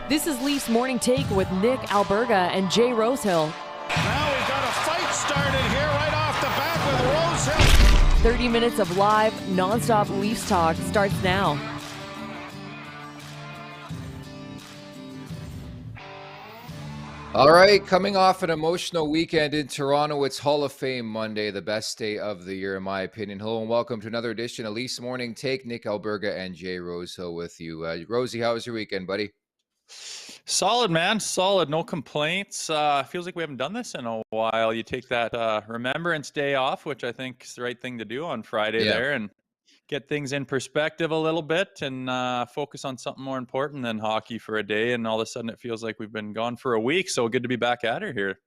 This is Leafs Morning Take with Nick Alberga and Jay Rosehill. Now we've got a fight started here right off the bat with Rosehill. 30 minutes of live, nonstop Leafs talk starts now. All right, coming off an emotional weekend in Toronto, it's Hall of Fame Monday, the best day of the year, in my opinion. Hello and welcome to another edition of Leafs Morning Take. Nick Alberga and Jay Rosehill with you. Rosie, how was your weekend, buddy? Solid, man. Solid. No complaints. Feels like we haven't done this in a while. You take that Remembrance Day off, which I think is the right thing to do on Friday there, and get things in perspective a little bit and focus on something more important than hockey for a day. And all of a sudden it feels like we've been gone for a week. So good to be back at it here.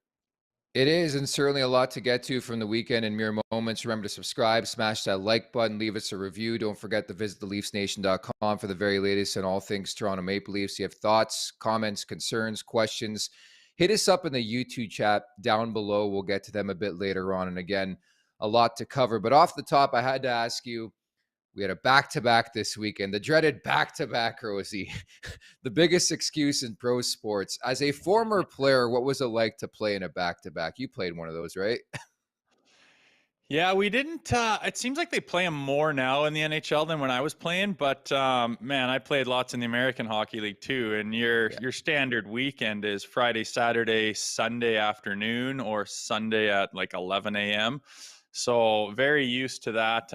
It is, and certainly a lot to get to from the weekend in mere moments. Remember to subscribe, smash that like button, leave us a review. Don't forget to visit theleafsnation.com for the very latest on all things Toronto Maple Leafs. You have thoughts, comments, concerns, questions, hit us up in the YouTube chat down below. We'll get to them a bit later on. And again, a lot to cover. But off the top, I had to ask you, we had a back-to-back this weekend, the dreaded back-to-back, Rosie. The biggest excuse in pro sports. As a former player, what was it like to play in a back-to-back? You played one of those, right? Yeah, we didn't. It seems like they play them more now in the NHL than when I was playing. But man, I played lots in the American Hockey League too. And your standard weekend is Friday, Saturday, Sunday afternoon, or Sunday at like 11 a.m. So very used to that.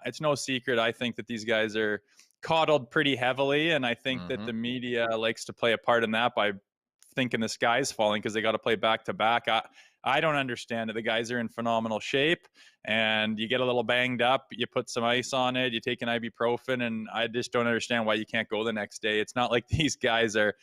It's no secret. I think that these guys are coddled pretty heavily. And I think that the media likes to play a part in that by thinking the sky's falling because they got to play back to back. I don't understand it. The guys are in phenomenal shape and you get a little banged up. You put some ice on it. You take an ibuprofen, and I just don't understand why you can't go the next day. It's not like these guys are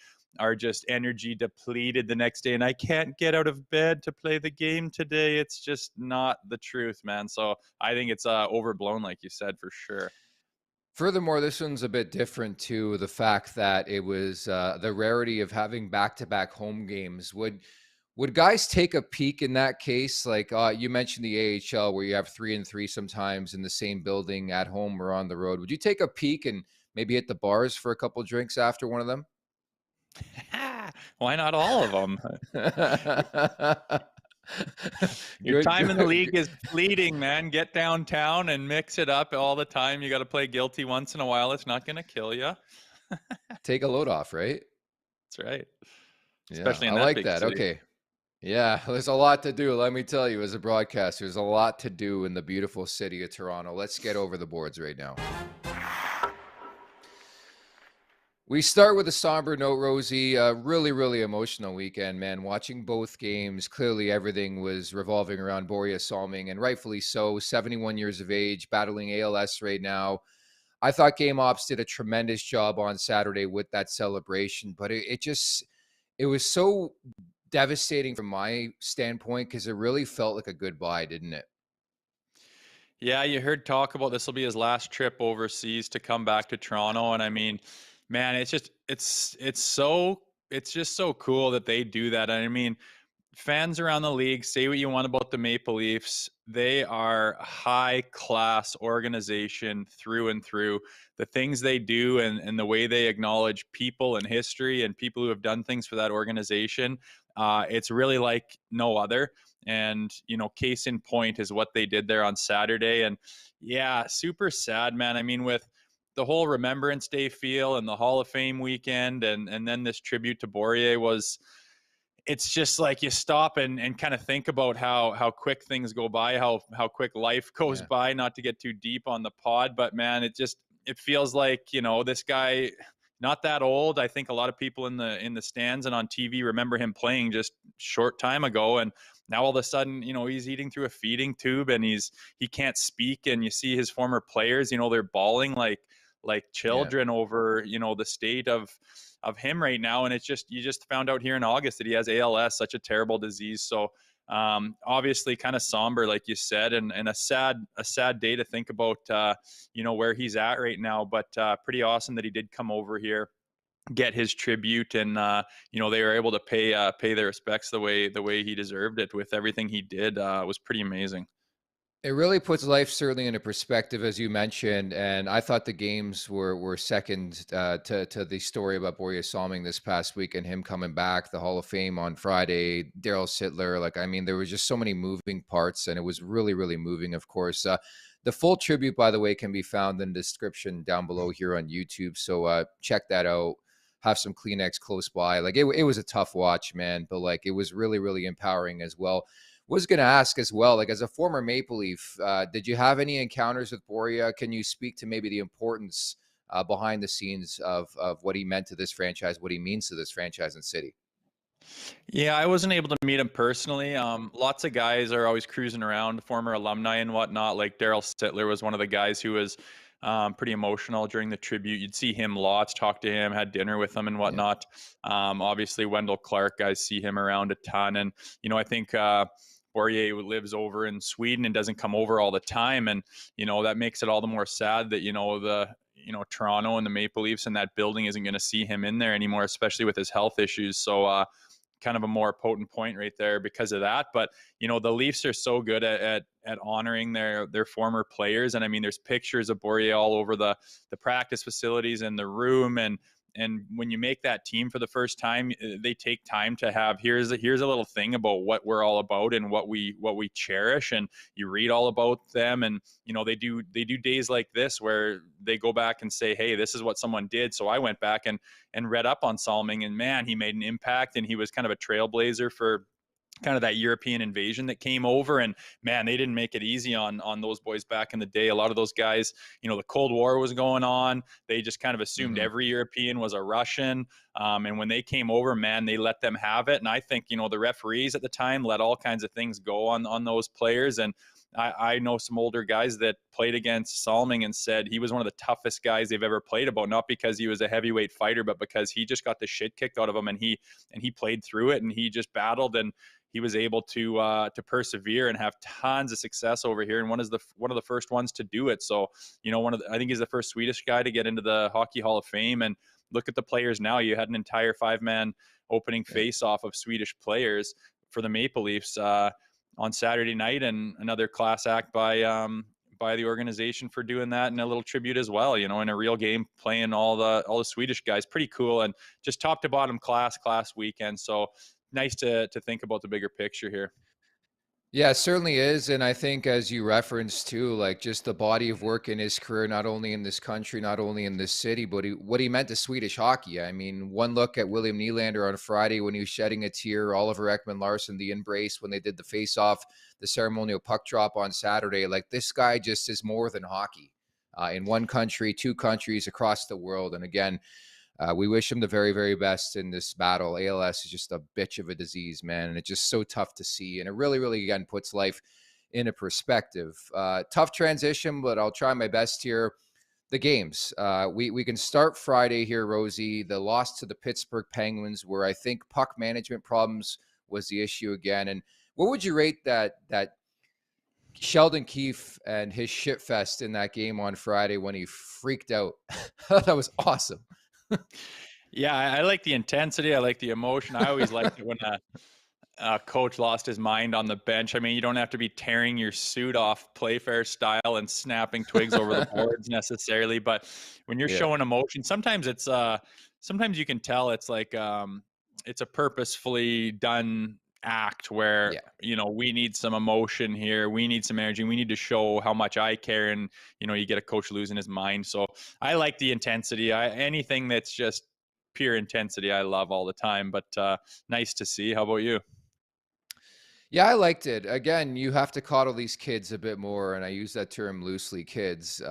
just energy depleted the next day and I can't get out of bed to play the game today. It's just not the truth, man. So I think it's overblown, like you said, for sure. Furthermore, this one's a bit different too. The fact that it was the rarity of having back-to-back home games. Would guys take a peek in that case? Like you mentioned the AHL where you have 3-3 sometimes in the same building at home or on the road. Would you take a peek and maybe hit the bars for a couple drinks after one of them? Why not all of them? Your time in the league is fleeting, man. Get downtown and mix it up all the time. You got to play guilty once in a while. It's not going to kill you. Take a load off, right? That's right. Yeah, especially in I that like big that. city. Okay. Yeah, there's a lot to do. Let me tell you, as a broadcaster, there's a lot to do in the beautiful city of Toronto. Let's get over the boards right now. We start with a somber note, Rosie. Really, really emotional weekend, man. Watching both games, clearly everything was revolving around Borje Salming, and rightfully so. 71 years of age, battling ALS right now. I thought Game Ops did a tremendous job on Saturday with that celebration, but it was so devastating from my standpoint because it really felt like a goodbye, didn't it? Yeah, you heard talk about this will be his last trip overseas to come back to Toronto, and I mean, man, it's just so cool that they do that. And I mean, fans around the league, say what you want about the Maple Leafs, they are a high class organization through and through. The things they do and the way they acknowledge people and history and people who have done things for that organization, it's really like no other. And, case in point is what they did there on Saturday. And yeah, super sad, man. I mean, with the whole Remembrance Day feel and the Hall of Fame weekend and then this tribute to Borje it's just like you stop and kind of think about how quick things go by, how quick life goes by, not to get too deep on the pod, but man, it feels like, this guy, not that old. I think a lot of people in the stands and on TV remember him playing just short time ago. And now all of a sudden, he's eating through a feeding tube and he can't speak. And you see his former players, they're bawling like children over, the state of him right now. And you just found out here in August that he has ALS, such a terrible disease. So obviously kind of somber, like you said, and a sad day to think about, where he's at right now, but pretty awesome that he did come over here, get his tribute, and they were able to pay their respects the way he deserved it with everything he did. It was pretty amazing. It really puts life certainly into perspective, as you mentioned, and I thought the games were second to the story about Borje Salming this past week and him coming back, the Hall of Fame on Friday, Daryl Sittler. Like, I mean, there was just so many moving parts, and it was really, really moving. Of course, the full tribute, by the way, can be found in the description down below here on YouTube. So check that out. Have some Kleenex close by. Like it was a tough watch, man, but like it was really, really empowering as well. Was going to ask as well, like as a former Maple Leaf, did you have any encounters with Borje? Can you speak to maybe the importance behind the scenes of what he meant to this franchise, what he means to this franchise and city? Yeah, I wasn't able to meet him personally. Lots of guys are always cruising around, former alumni and whatnot. Like Daryl Sittler was one of the guys who was pretty emotional during the tribute. You'd see him lots, talk to him, had dinner with him and Yeah. whatnot. Obviously, Wendell Clark, guys see him around a ton. And, I think Borje lives over in Sweden and doesn't come over all the time. And, that makes it all the more sad that, Toronto and the Maple Leafs and that building isn't going to see him in there anymore, especially with his health issues. So, kind of a more potent point right there because of that. But the Leafs are so good at honoring their former players, and I mean, there's pictures of Borje all over the practice facilities and the room, and when you make that team for the first time, they take time to have here's a little thing about what we're all about and what we cherish, and you read all about them, and they do days like this where they go back and say, hey, this is what someone did. So I went back and read up on Salming, and man, he made an impact, and he was kind of a trailblazer for kind of that European invasion that came over. And man, they didn't make it easy on those boys back in the day. A lot of those guys, the Cold War was going on. They just kind of assumed Hmm. every European was a Russian. And when they came over, man, they let them have it. And I think, the referees at the time let all kinds of things go on those players. And I know some older guys that played against Salming and said he was one of the toughest guys they've ever played about, not because he was a heavyweight fighter, but because he just got the shit kicked out of him, and he played through it, and he just battled, and he was able to persevere and have tons of success over here, and one of the first ones to do it. So, I think he's the first Swedish guy to get into the Hockey Hall of Fame. And look at the players now. You had an entire 5-man opening Yeah. face-off of Swedish players for the Maple Leafs on Saturday night, and another class act by the organization for doing that, and a little tribute as well, in a real game, playing all the Swedish guys. Pretty cool, and just top to bottom class weekend. So nice to think about the bigger picture here. Yeah, it certainly is. And I think, as you referenced too, like just the body of work in his career, not only in this country, not only in this city, but what he meant to Swedish hockey. I mean, one look at William Nylander on Friday when he was shedding a tear, Oliver Ekman Larsson, the embrace when they did the face-off, the ceremonial puck drop on Saturday. Like, this guy just is more than hockey in one country, two countries, across the world. And again, we wish him the very, very best in this battle. ALS is just a bitch of a disease, man. And it's just so tough to see. And it really, really, again, puts life in a perspective. Tough transition, but I'll try my best here. The games. We can start Friday here, Rosie. The loss to the Pittsburgh Penguins, where I think puck management problems was the issue again. And what would you rate that Sheldon Keefe and his shit fest in that game on Friday when he freaked out? That was awesome. Yeah, I like the intensity. I like the emotion. I always liked it when a coach lost his mind on the bench. I mean, you don't have to be tearing your suit off Playfair style and snapping twigs over the boards necessarily, but when you're Yeah. showing emotion, sometimes you can tell it's like it's a purposefully done act where Yeah. we need some emotion here, we need some energy, we need to show how much I care, and you get a coach losing his mind. So I like the intensity. Anything that's just pure intensity I love all the time, but nice to see. How about you? Yeah, I liked it. Again, you have to coddle these kids a bit more, and I use that term loosely, kids.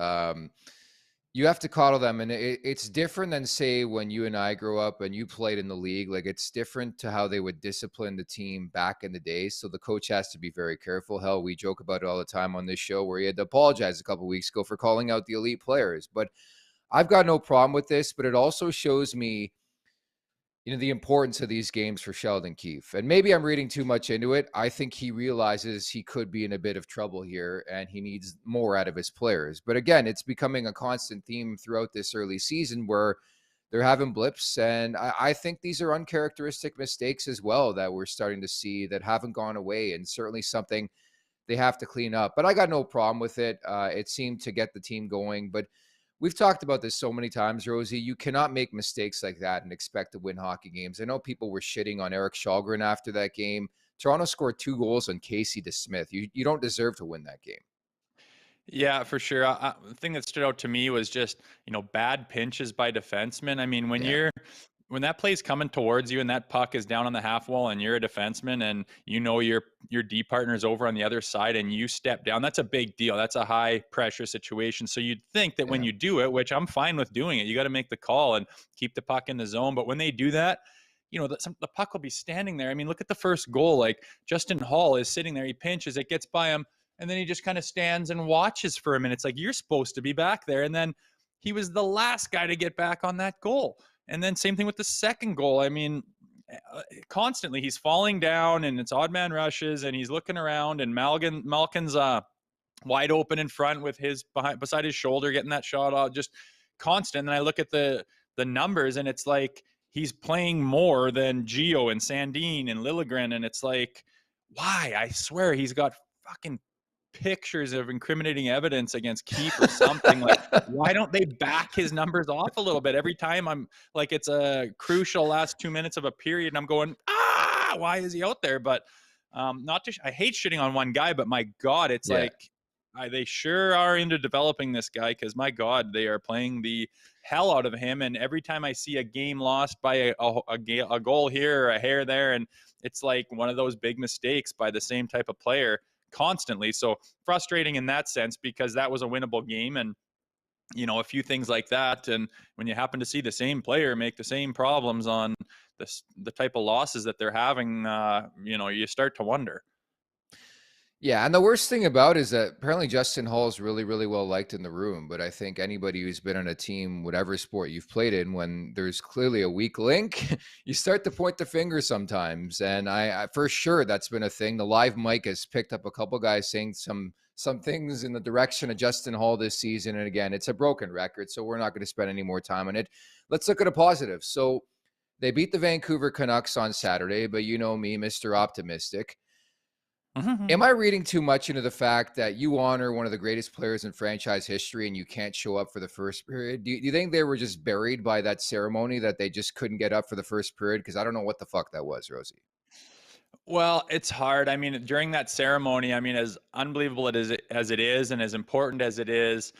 You have to coddle them, and it's different than, say, when you and I grew up and you played in the league. Like, it's different to how they would discipline the team back in the day. So the coach has to be very careful. Hell, we joke about it all the time on this show, where he had to apologize a couple weeks ago for calling out the elite players. But I've got no problem with this, but it also shows me, the importance of these games for Sheldon Keefe. And maybe I'm reading too much into it. I think he realizes he could be in a bit of trouble here and he needs more out of his players. But again, it's becoming a constant theme throughout this early season where they're having blips. And I think these are uncharacteristic mistakes as well that we're starting to see that haven't gone away, and certainly something they have to clean up. But I got no problem with it. It seemed to get the team going. But we've talked about this so many times, Rosie. You cannot make mistakes like that and expect to win hockey games. I know people were shitting on Eric Kallgren after that game. Toronto scored 2 goals on Casey DeSmith. You don't deserve to win that game. Yeah, for sure. The thing that stood out to me was just, bad pinches by defensemen. I mean, Yeah. when that play's coming towards you and that puck is down on the half wall and you're a defenseman and your D partner's over on the other side and you step down, that's a big deal. That's a high pressure situation. So you'd think that when Yeah. you do it, which I'm fine with doing it, you got to make the call and keep the puck in the zone. But when they do that, the puck will be standing there. I mean, look at the first goal. Like Justin Hall is sitting there, he pinches, it gets by him, and then he just kind of stands and watches for a minute. It's like, you're supposed to be back there. And then he was the last guy to get back on that goal. And then same thing with the second goal. I mean, constantly he's falling down and it's odd man rushes and he's looking around and Malkin's wide open in front with his beside his shoulder, getting that shot off, just constant. And I look at the numbers and it's like, he's playing more than Gio and Sandin and Liljegren. And it's like, why? I swear he's got fucking pictures of incriminating evidence against Keefe or something. Like, why don't they back his numbers off a little bit? Every time I'm like, it's a crucial last 2 minutes of a period and I'm going, why is he out there? But I hate shitting on one guy, but my God, it's like, they sure are into developing this guy, because my God, they are playing the hell out of him. And every time I see a game lost by a goal here or a hair there, and it's like one of those big mistakes by the same type of player constantly. So frustrating in that sense, because that was a winnable game. And, a few things like that. And when you happen to see the same player make the same problems on the type of losses that they're having, you start to wonder. Yeah, and the worst thing about it is that apparently Justin Hall is really, really well liked in the room. But I think anybody who's been on a team, whatever sport you've played in, when there's clearly a weak link, you start to point the finger sometimes. And I for sure that's been a thing. The live mic has picked up a couple guys saying some things in the direction of Justin Hall this season. And again, it's a broken record, so we're not going to spend any more time on it. Let's look at a positive. So they beat the Vancouver Canucks on Saturday, but you know me, Mr. Optimistic. Am I reading too much into the fact that you honor one of the greatest players in franchise history and you can't show up for the first period? Do you think they were just buried by that ceremony, that they just couldn't get up for the first period? Because I don't know what the fuck that was, Rosie. Well, it's hard. I mean, during that ceremony, I mean, as unbelievable as it is and as important as it is,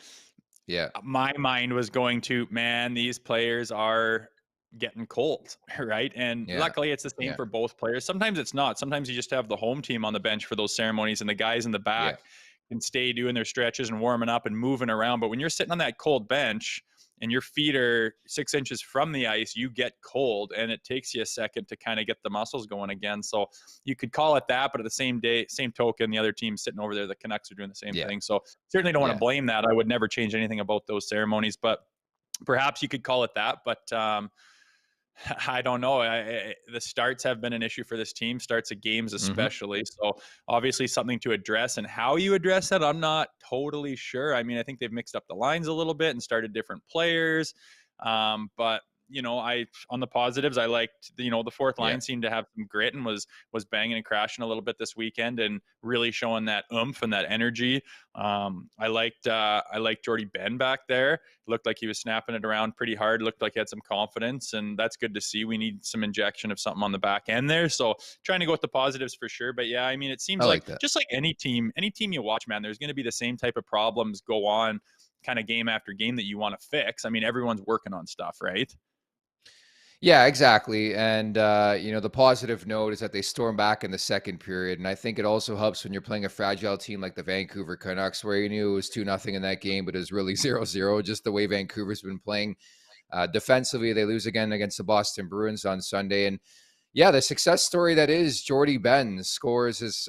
Yeah. my mind was going to, man, these players are getting cold, right? And Yeah. luckily it's the same Yeah. for both players. Sometimes it's not. Sometimes you just have the home team on the bench for those ceremonies and the guys in the Yeah. back can stay doing their stretches and warming up and moving around. But when you're sitting on that cold bench and your feet are 6 inches from the ice, you get cold and it takes you a second to kind of get the muscles going again. So you could call it that, but at the same token, the other team's sitting over there, the Canucks are doing the same thing. So certainly don't want to blame that. I would never change anything about those ceremonies, but perhaps you could call it that. But I don't know. The starts have been an issue for this team, starts of games especially. So obviously something to address, and how you address that, I'm not totally sure. I mean, I think they've mixed up the lines a little bit and started different players. But on the positives, I liked, the fourth line seemed to have some grit and was banging and crashing a little bit this weekend and really showing that oomph and that energy. I liked Jordy Ben back there. Looked like he was snapping it around pretty hard. Looked like he had some confidence, and that's good to see. We need some injection of something on the back end there. So trying to go with the positives for sure. But yeah, I mean, it seems like just like any team you watch, man, there's going to be the same type of problems go on kind of game after game that you want to fix. I mean, everyone's working on stuff, right? Yeah, exactly. And, the positive note is that they storm back in the second period. And I think it also helps when you're playing a fragile team like the Vancouver Canucks, where you knew it was 2-0 in that game, but it was really 0-0, just the way Vancouver's been playing. Defensively, they lose again against the Boston Bruins on Sunday. And yeah, the success story that is Jordy Ben scores his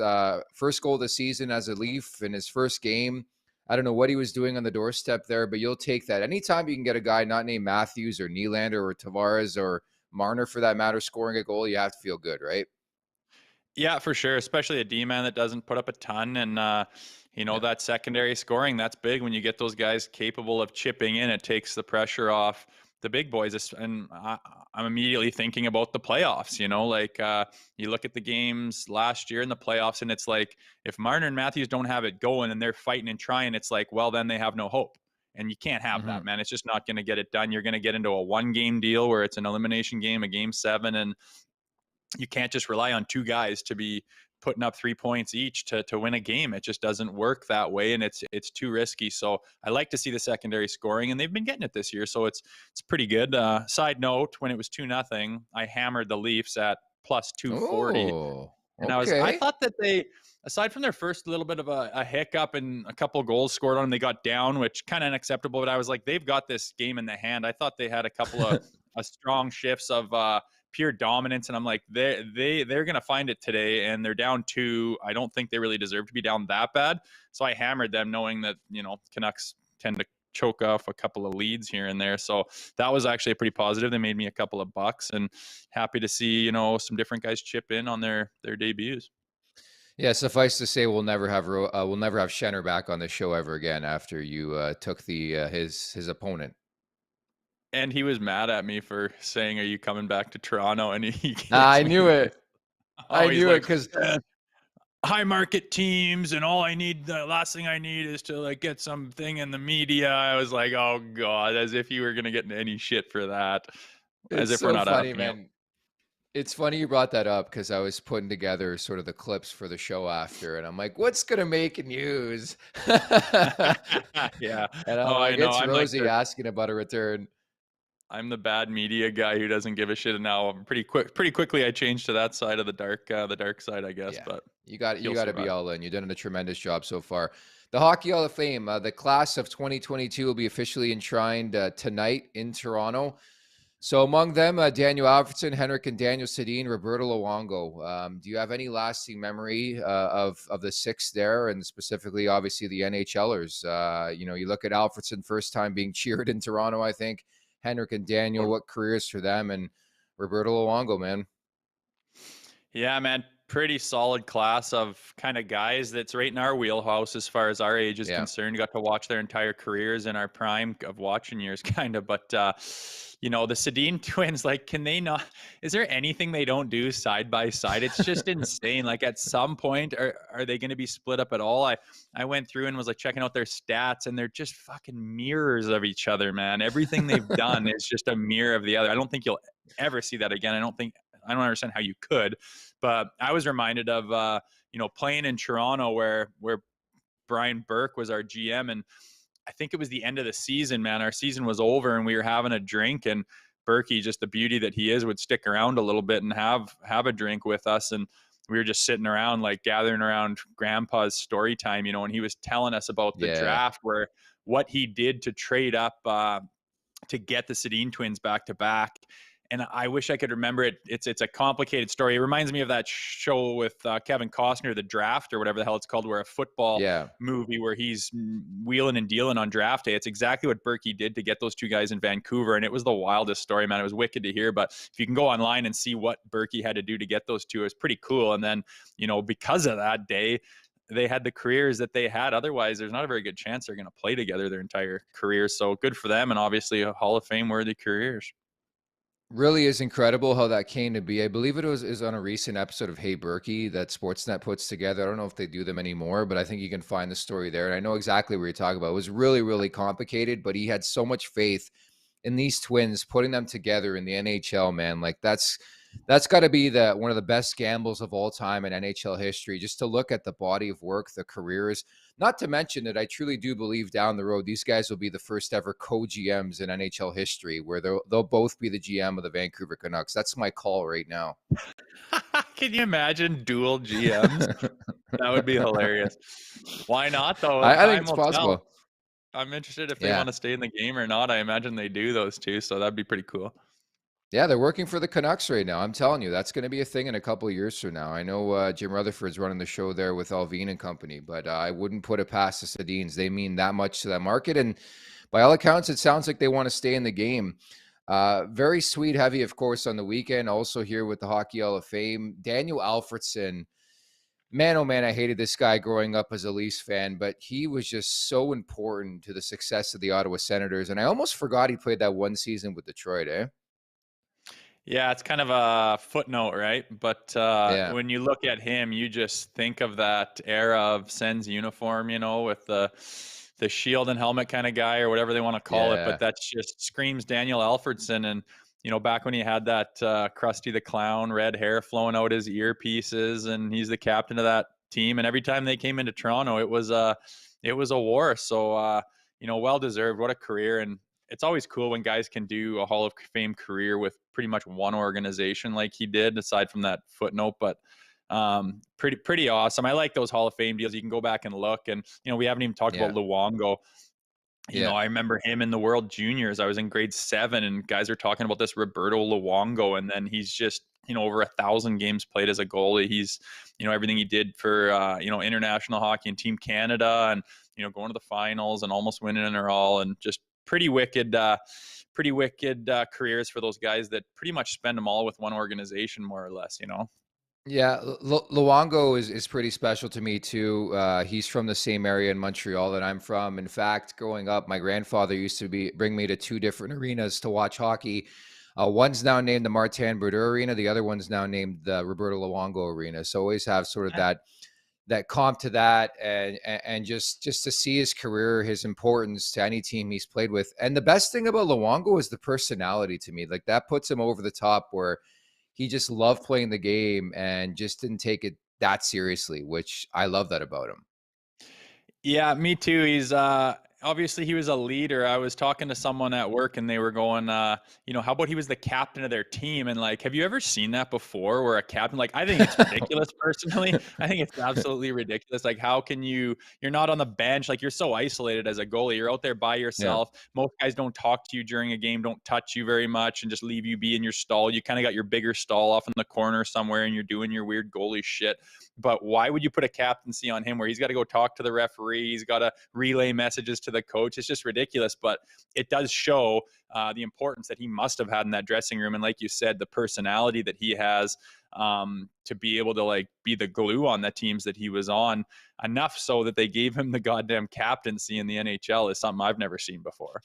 first goal of the season as a Leaf in his first game. I don't know what he was doing on the doorstep there, but you'll take that. Anytime you can get a guy not named Matthews or Nylander or Tavares or Marner, for that matter, scoring a goal, you have to feel good, right? Yeah, for sure. Especially a D-man that doesn't put up a ton. And, that secondary scoring, that's big when you get those guys capable of chipping in. It takes the pressure off the big boys, and I'm immediately thinking about the playoffs. Like you look at the games last year in the playoffs, and it's like if Marner and Matthews don't have it going and they're fighting and trying, it's like, well, then they have no hope. And you can't have that, man. It's just not going to get it done. You're going to get into a 1-game deal where it's an elimination game, a game 7, and you can't just rely on 2 guys to be putting up 3 points each to win a game. It just doesn't work that way, and it's too risky. So I like to see the secondary scoring, and they've been getting it this year, so it's pretty good. Side note, when it was 2-0, I hammered the Leafs at plus 240. Oh, And okay. I thought that they, aside from their first little bit of a hiccup and a couple goals scored on them, they got down, which kind of unacceptable. But I was like, they've got this game in the hand. I thought they had a couple of strong shifts of pure dominance, and I'm like, they're gonna find it today, and they're down 2. I don't think they really deserve to be down that bad. So I hammered them, knowing that Canucks tend to choke off a couple of leads here and there. So that was actually pretty positive. They made me a couple of bucks, and happy to see, some different guys chip in on their debuts. Yeah, suffice to say, we'll never have Schenner back on the show ever again after you took his opponent. And he was mad at me for saying, "Are you coming back to Toronto?" And he I knew it. I he's knew like, it because high market teams, and the last thing I need is to like get something in the media. I was like, oh God, as if you were gonna get any shit for that. As it's if we're so not funny, asking you. man. It's funny you brought that up because I was putting together sort of the clips for the show after, and I'm like, what's gonna make news? Yeah. And I'm Oh, I like, know. it's Rosie asking about a return. I'm the bad media guy who doesn't give a shit. And now pretty quickly I changed to that side of the dark side, I guess. Yeah, But you got you'll to be survive. all in. You've done a tremendous job so far. The Hockey Hall of Fame, the class of 2022 will be officially enshrined tonight in Toronto. So among them, Daniel Alfredsson, Henrik and Daniel Sedin, Roberto Luongo. Do you have any lasting memory of the 6 there, and specifically, obviously, the NHLers? You look at Alfredsson, first time being cheered in Toronto, I think. Henrik and Daniel, what careers for them, and Roberto Luongo, man. Yeah, man. Pretty solid class of kind of guys that's right in our wheelhouse as far as our age is concerned. Got to watch their entire careers in our prime of watching years, kind of. But, the Sedin twins, like, can they not? Is there anything they don't do side by side? It's just insane. Like, at some point, are they going to be split up at all? I went through and was like checking out their stats, and they're just fucking mirrors of each other, man. Everything they've done is just a mirror of the other. I don't think you'll ever see that again. I don't understand how you could. But I was reminded of, playing in Toronto where Brian Burke was our GM. And I think it was the end of the season, man. Our season was over and we were having a drink, and Berkey, just the beauty that he is, would stick around a little bit and have a drink with us. And we were just sitting around, like gathering around grandpa's story time, and he was telling us about the draft, where what he did to trade up to get the Sedin twins back to back. And I wish I could remember it. It's a complicated story. It reminds me of that show with Kevin Costner, The Draft, or whatever the hell it's called, where a football movie where he's wheeling and dealing on draft day. It's exactly what Berkey did to get those 2 guys in Vancouver. And it was the wildest story, man. It was wicked to hear. But if you can go online and see what Berkey had to do to get those 2, it was pretty cool. And then, because of that day, they had the careers that they had. Otherwise, there's not a very good chance they're going to play together their entire careers. So good for them. And obviously a Hall of Fame worthy careers. Really is incredible how that came to be. I believe it is on a recent episode of Hey Berkey that Sportsnet puts together. I don't know if they do them anymore, but I think you can find the story there. And I know exactly what you're talking about. It was really, really complicated, but he had so much faith in these twins, putting them together in the NHL, man. Like that's got to be one of the best gambles of all time in NHL history, just to look at the body of work, the careers. Not to mention that I truly do believe down the road, these guys will be the first ever co-GMs in NHL history, where they'll both be the GM of the Vancouver Canucks. That's my call right now. Can you imagine dual GMs? That would be hilarious. Why not, though? I think it's possible. Tell. I'm interested if they want to stay in the game or not. I imagine they do, those 2, so that'd be pretty cool. Yeah, they're working for the Canucks right now. I'm telling you, that's going to be a thing in a couple of years from now. I know Jim Rutherford's running the show there with Alvin and company, but I wouldn't put it past the Sedins. They mean that much to that market, and by all accounts, it sounds like they want to stay in the game. Very sweet heavy, of course, on the weekend. Also here with the Hockey Hall of Fame, Daniel Alfredsson. Man, oh man, I hated this guy growing up as a Leafs fan, but he was just so important to the success of the Ottawa Senators. And I almost forgot he played that one season with Detroit, eh? Yeah, it's kind of a footnote, right? But Yeah. when you look at him, you just think of that era of Sens uniform, with the shield and helmet kind of guy or whatever they want to call it. But Yeah. that just screams Daniel Alfredson. And back when he had that Krusty the Clown red hair flowing out his earpieces, and he's the captain of that team. And every time they came into Toronto, it was a war. So well deserved. What a career! And it's always cool when guys can do a Hall of Fame career with pretty much one organization like he did, aside from that footnote. But pretty awesome. I like those Hall of Fame deals. You can go back and look, and we haven't even talked Yeah. about Luongo. Yeah. I remember him in the World Juniors. I was in grade 7, and guys are talking about this Roberto Luongo, and then he's just over 1,000 games played as a goalie. He's everything he did for international hockey and Team Canada, and going to the finals and almost winning it all, and just pretty wicked careers for those guys that pretty much spend them all with one organization, more or less. Yeah, Luongo is pretty special to me too. He's from the same area in Montreal that I'm from. In fact, growing up, my grandfather used to bring me to 2 different arenas to watch hockey. One's now named the Martin Brodeur Arena. The other one's now named the Roberto Luongo Arena. So always have sort of that comp to that, and just to see his career, his importance to any team he's played with. And the best thing about Luongo is the personality to me. Like, that puts him over the top, where he just loved playing the game and just didn't take it that seriously, which I love that about him. Yeah, me too. He's obviously he was a leader. I was talking to someone at work, and they were going, how about he was the captain of their team? And like, have you ever seen that before, where a captain, like, I think it's ridiculous personally. I think it's absolutely ridiculous. Like, how can you're not on the bench, like, you're so isolated as a goalie. You're out there by Yeah. yourself. Most guys don't talk to you during a game, don't touch you very much, and just leave you be in your stall. You kind of got your bigger stall off in the corner somewhere, and you're doing your weird goalie shit. But why would you put a captaincy on him where he's got to go talk to the referee? He's got to relay messages to the coach. It's just ridiculous. But it does show the importance that he must have had in that dressing room. And like you said, the personality that he has, to be able to, like, be the glue on the teams that he was on, enough so that they gave him the goddamn captaincy in the NHL, is something I've never seen before.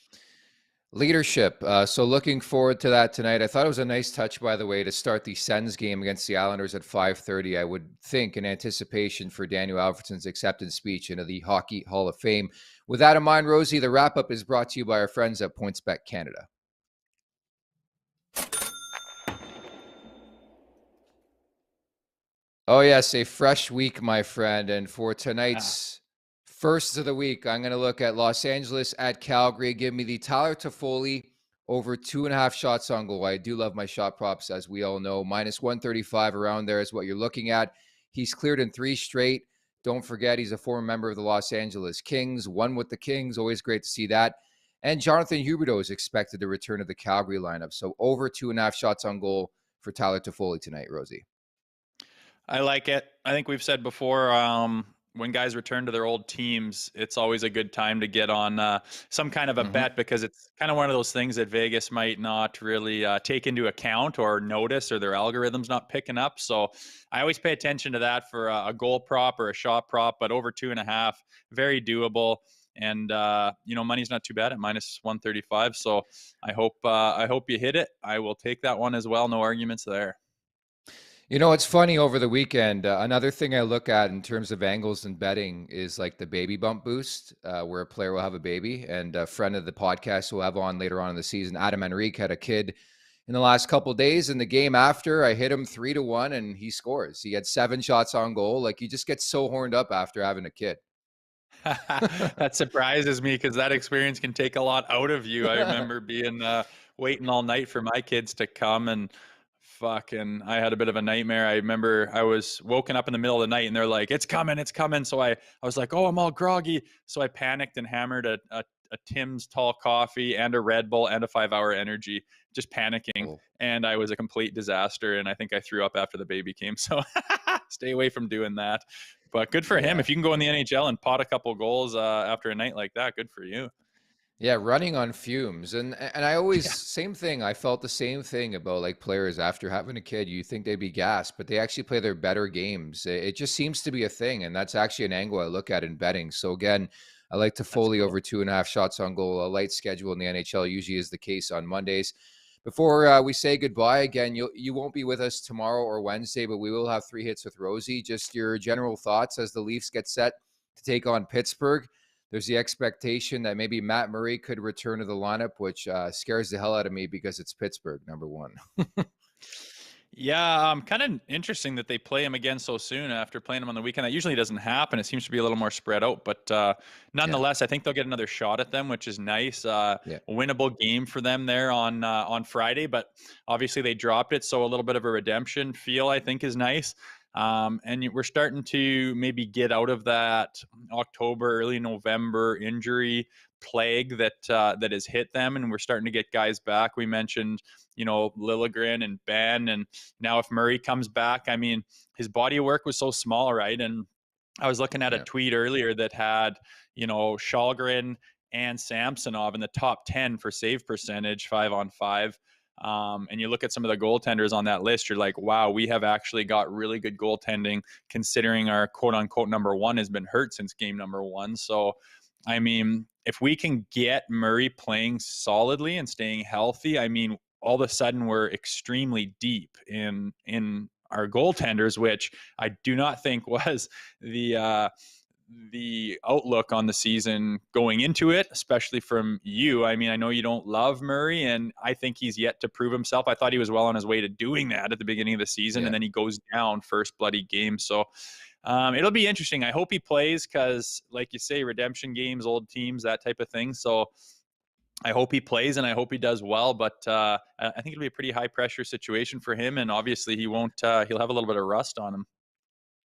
Leadership. So looking forward to that tonight. I thought it was a nice touch, by the way, to start the Sens game against the Islanders at 5:30. I would think in anticipation for Daniel Alfredson's acceptance speech into the Hockey Hall of Fame. With that in mind, Rosie, the wrap-up is brought to you by our friends at PointsBet Canada. Oh, yes, a fresh week, my friend. And for tonight's first of the week, I'm going to look at Los Angeles at Calgary. Give me the Tyler Toffoli over 2.5 shots on goal. I do love my shot props, as we all know. -135 around there is what you're looking at. He's cleared in 3 straight. Don't forget, he's a former member of the Los Angeles Kings, won with the Kings. Always great to see that. And Jonathan Huberdeau is expected to return to the Calgary lineup. So over 2.5 shots on goal for Tyler Toffoli tonight, Rosie. I like it. I think we've said before, when guys return to their old teams, it's always a good time to get on some kind of a bet, because it's kind of one of those things that Vegas might not really take into account or notice, or their algorithm's not picking up. So I always pay attention to that for a goal prop or a shot prop, but over 2.5, very doable. And money's not too bad at -135. So I hope you hit it. I will take that one as well. No arguments there. You know, it's funny, over the weekend, another thing I look at in terms of angles and betting is like the baby bump boost, where a player will have a baby. And a friend of the podcast we'll have on later on in the season, Adam Henrique, had a kid in the last couple of days. In the game after, I hit him 3-1 and he scores. He had 7 shots on goal. Like, you just get so horned up after having a kid. That surprises me, because that experience can take a lot out of you. I remember being waiting all night for my kids to come, and fucking, I had a bit of a nightmare. I remember I was woken up in the middle of the night, and they're like, it's coming, it's coming. So I was like, oh, I'm all groggy. So I panicked and hammered a Tim's tall coffee and a Red Bull and a 5-hour energy, just panicking. Oh. And I was a complete disaster. And I think I threw up after the baby came. So stay away from doing that. But good for him. If you can go in the NHL and pot a couple goals after a night like that, good for you. Yeah, running on fumes. And I always, Yeah, same thing. I felt the same thing about like players after having a kid. You think they'd be gassed, but they actually play their better games. It just seems to be a thing. And that's actually an angle I look at in betting. So again, I like to that's Foley cool. over 2.5 shots on goal. A light schedule in the NHL usually is the case on Mondays. Before we say goodbye again, you won't be with us tomorrow or Wednesday, but we will have 3 hits with Rosie. Just your general thoughts as the Leafs get set to take on Pittsburgh. There's the expectation that maybe Matt Murray could return to the lineup, which scares the hell out of me because it's Pittsburgh, number one. Yeah, kind of interesting that they play him again so soon after playing him on the weekend. That usually doesn't happen. It seems to be a little more spread out, but Yeah, nonetheless, I think they'll get another shot at them, which is nice. A yeah, winnable game for them there on Friday, but obviously they dropped it, so a little bit of a redemption feel I think is nice. And we're starting to maybe get out of that October, early November injury plague that has hit them, and we're starting to get guys back. We mentioned, Liljegren and Ben, and now if Murray comes back, I mean, his body of work was so small, right? And I was looking at a yeah. tweet earlier that had, Shalgren and Samsonov in the top 10 for save percentage, 5-on-5. And you look at some of the goaltenders on that list, you're like, wow, we have actually got really good goaltending considering our quote unquote number one has been hurt since game number one. So, I mean, if we can get Murray playing solidly and staying healthy, I mean, all of a sudden we're extremely deep in our goaltenders, which I do not think was the outlook on the season going into it, especially from you. I mean, I know you don't love Murray, and I think he's yet to prove himself. I thought he was well on his way to doing that at the beginning of the season, Yeah. and then he goes down first bloody game. So it'll be interesting. I hope he plays because, like you say, redemption games, old teams, that type of thing. So I hope he plays and I hope he does well. But I think it'll be a pretty high pressure situation for him, and obviously he won't. He'll have a little bit of rust on him.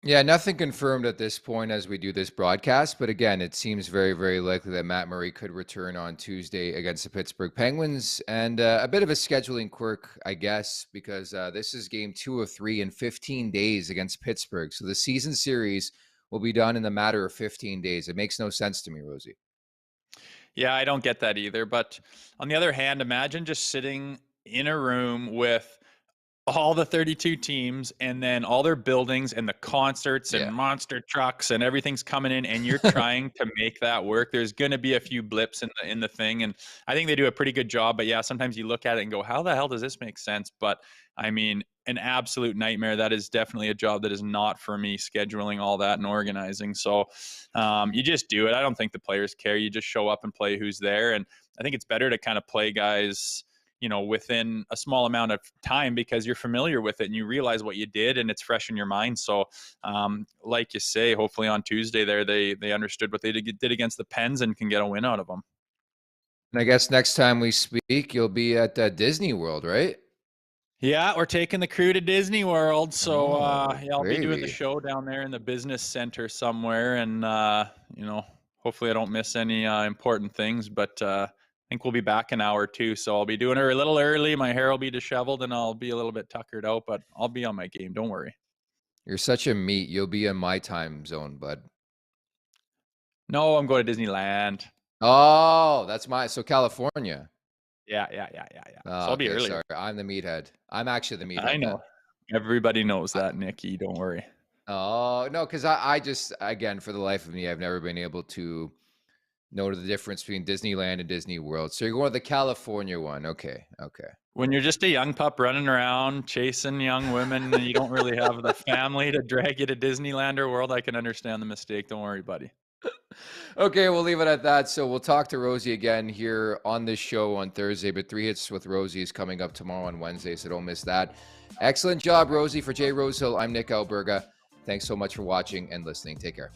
Yeah, nothing confirmed at this point as we do this broadcast. But again, it seems very, very likely that Matt Murray could return on Tuesday against the Pittsburgh Penguins. And a bit of a scheduling quirk, I guess, because this is game 2 of 3 in 15 days against Pittsburgh. So the season series will be done in the matter of 15 days. It makes no sense to me, Rosie. Yeah, I don't get that either. But on the other hand, imagine just sitting in a room with all the 32 teams and then all their buildings and the concerts Yeah. and monster trucks and everything's coming in, and you're trying to make that work. There's going to be a few blips in the thing, and I think they do a pretty good job. But yeah, sometimes you look at it and go, how the hell does this make sense? But I mean, an absolute nightmare. That is definitely a job that is not for me, scheduling all that and organizing. So you just do it. I don't think the players care. You just show up and play who's there. And I think it's better to kind of play guys, within a small amount of time because you're familiar with it and you realize what you did and it's fresh in your mind. So, like you say, hopefully on Tuesday there, they understood what they did against the Pens and can get a win out of them. And I guess next time we speak, you'll be at Disney World, right? Yeah, we're taking the crew to Disney World. So, Oh, yeah, I'll be doing the gravy. show down there in the business center somewhere. And, hopefully I don't miss any important things, but I think we'll be back an hour too. So I'll be doing her a little early. My hair will be disheveled and I'll be a little bit tuckered out, but I'll be on my game. Don't worry. You're such a meat. You'll be in my time zone, bud. No, I'm going to Disneyland. Oh, that's so California. Yeah. So Oh, I'll be okay, earlier. sorry. I'm the meathead. I'm actually the I meathead then. know. Everybody knows I, that, Nikki. Don't worry. oh, no, because I just, again, for the life of me, I've never been able to know the difference between Disneyland and Disney World. So you're going to the California one. Okay, okay. When you're just a young pup running around chasing young women and you don't really have the family to drag you to Disneyland or World, I can understand the mistake. Don't worry, buddy. Okay, we'll leave it at that. So we'll talk to Rosie again here on this show on Thursday, but 3 hits with Rosie is coming up tomorrow on Wednesday, so don't miss that. Excellent job, Rosie. For Jay Rosehill, I'm Nick Alberga. Thanks so much for watching and listening. Take care.